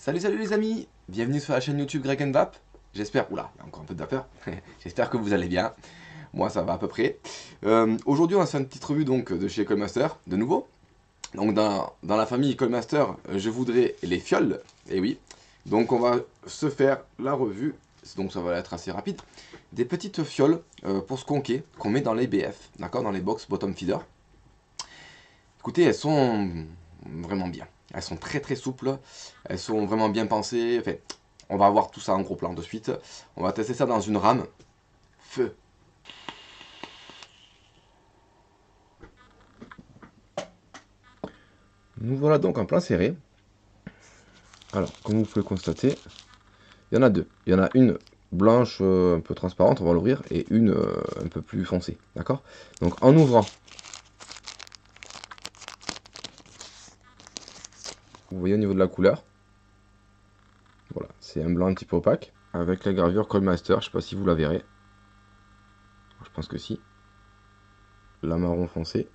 Salut les amis, bienvenue sur la chaîne YouTube Greg and Vap. J'espère, oula, il y a encore un peu de vapeur. J'espère que vous allez bien. Moi ça va à peu près. Aujourd'hui on va se faire une petite revue donc de chez Ecolmaster, de nouveau. Donc dans la famille Ecolmaster, je voudrais les fioles, et oui. Donc on va se faire la revue, donc ça va être assez rapide. Des petites fioles pour se conquer, qu'on met dans les BF, d'accord, dans les box bottom feeder. Écoutez, elles sont vraiment bien. Elles sont très souples, elles sont vraiment bien pensées. Enfin, on va voir tout ça en gros plan de suite. On va tester ça dans une rame. Feu. Nous voilà donc en plein serré. Alors, comme vous pouvez le constater, il y en a deux. Il y en a une blanche un peu transparente, on va l'ouvrir, et une un peu plus foncée. D'accord? Donc en ouvrant, vous voyez au niveau de la couleur, voilà, c'est un blanc un petit peu opaque, avec la gravure Callmaster, je ne sais pas si vous la verrez. Je pense que si. La marron foncé.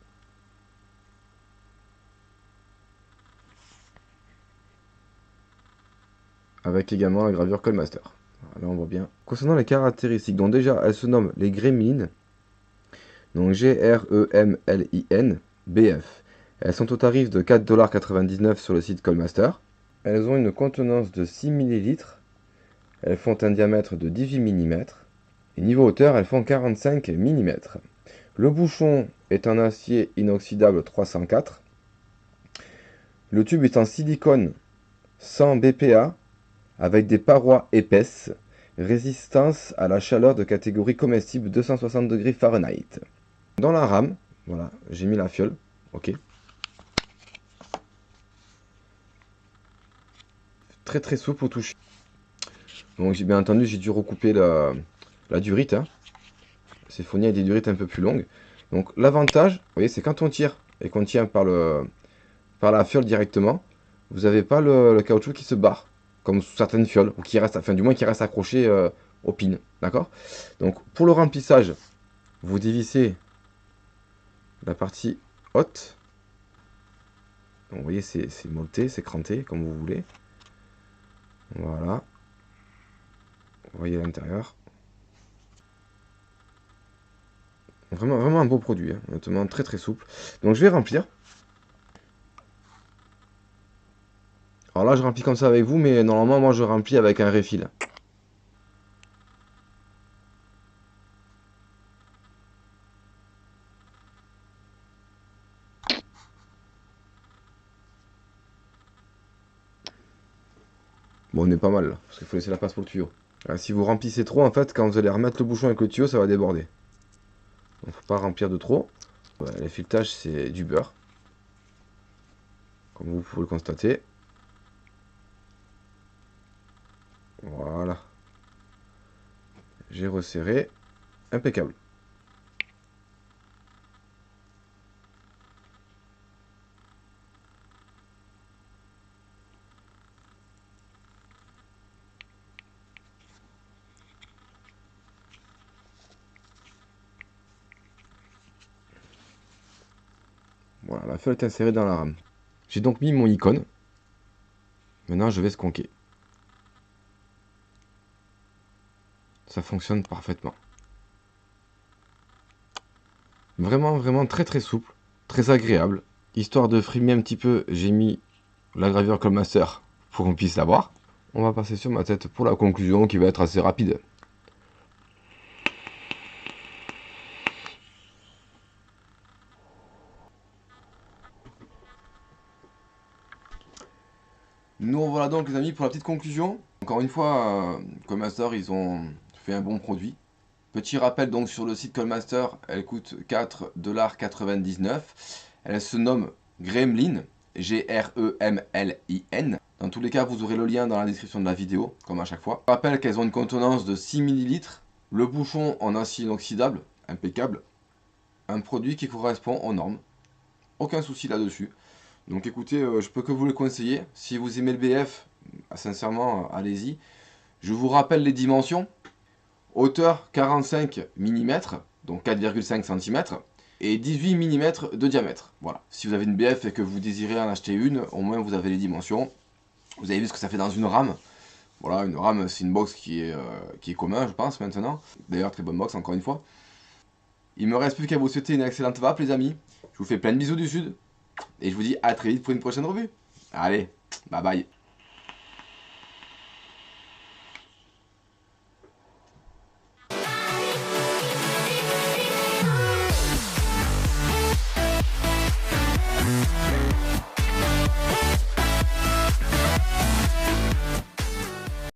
Avec également la gravure Callmaster. Là on voit bien. Concernant les caractéristiques, donc déjà elles se nomment les Gremlin, donc Gremlin BF. Elles sont au tarif de 4,99$ sur le site Callmaster. Elles ont une contenance de 6 ml. Elles font un diamètre de 18 mm. Et niveau hauteur, elles font 45 mm. Le bouchon est en acier inoxydable 304. Le tube est en silicone 100 BPa avec des parois épaisses, résistance à la chaleur de catégorie comestible 260 degrés Fahrenheit. Dans la rame, voilà, j'ai mis la fiole, ok. Très souple au toucher. Donc j'ai bien entendu, j'ai dû recouper la durite. Hein. Ces Siphonie a des durites un peu plus longues. Donc l'avantage, vous voyez, c'est quand on tire et qu'on tient par la fiole directement, vous n'avez pas le caoutchouc qui se barre, comme sous certaines fioles, ou qui reste, enfin du moins qui reste accroché au pin, d'accord? Donc pour le remplissage, vous dévissez la partie haute. Donc vous voyez, c'est molleté, c'est cranté, comme vous voulez. Voilà. Vous voyez l'intérieur. Vraiment un beau produit, hein. Honnêtement très souple. Donc je vais remplir. Alors là je remplis comme ça avec vous, mais normalement moi je remplis avec un refill. Bon, on est pas mal là, parce qu'il faut laisser la place pour le tuyau. Si vous remplissez trop, en fait, quand vous allez remettre le bouchon avec le tuyau, ça va déborder. Donc faut pas remplir de trop. Ouais, le filetage, c'est du beurre. Comme vous pouvez le constater. Voilà. J'ai resserré. Impeccable. Voilà, la feuille est insérée dans la rame. J'ai donc mis mon icône. Maintenant, je vais sconquer. Ça fonctionne parfaitement. Vraiment très souple. Très agréable. Histoire de frimer un petit peu, j'ai mis la gravure Callmaster pour qu'on puisse la voir. On va passer sur ma tête pour la conclusion qui va être assez rapide. Nous voilà donc les amis pour la petite conclusion. Encore une fois, Callmaster ils ont fait un bon produit. Petit rappel donc sur le site Callmaster, elle coûte 4,99$. Elle se nomme Gremlin, Gremlin. Dans tous les cas, vous aurez le lien dans la description de la vidéo, comme à chaque fois. Je rappelle qu'elles ont une contenance de 6 ml, le bouchon en acier inoxydable, impeccable. Un produit qui correspond aux normes. Aucun souci là-dessus. Donc écoutez, je peux que vous le conseiller. Si vous aimez le BF, sincèrement, allez-y. Je vous rappelle les dimensions. Hauteur 45 mm, donc 4,5 cm, et 18 mm de diamètre. Voilà. Si vous avez une BF et que vous désirez en acheter une, au moins vous avez les dimensions. Vous avez vu ce que ça fait dans une RAM. Voilà, une RAM, c'est une box qui est commun, je pense, maintenant. D'ailleurs, très bonne box, encore une fois. Il me reste plus qu'à vous souhaiter une excellente vape, les amis. Je vous fais plein de bisous du sud. Et je vous dis à très vite pour une prochaine revue. Allez, bye bye.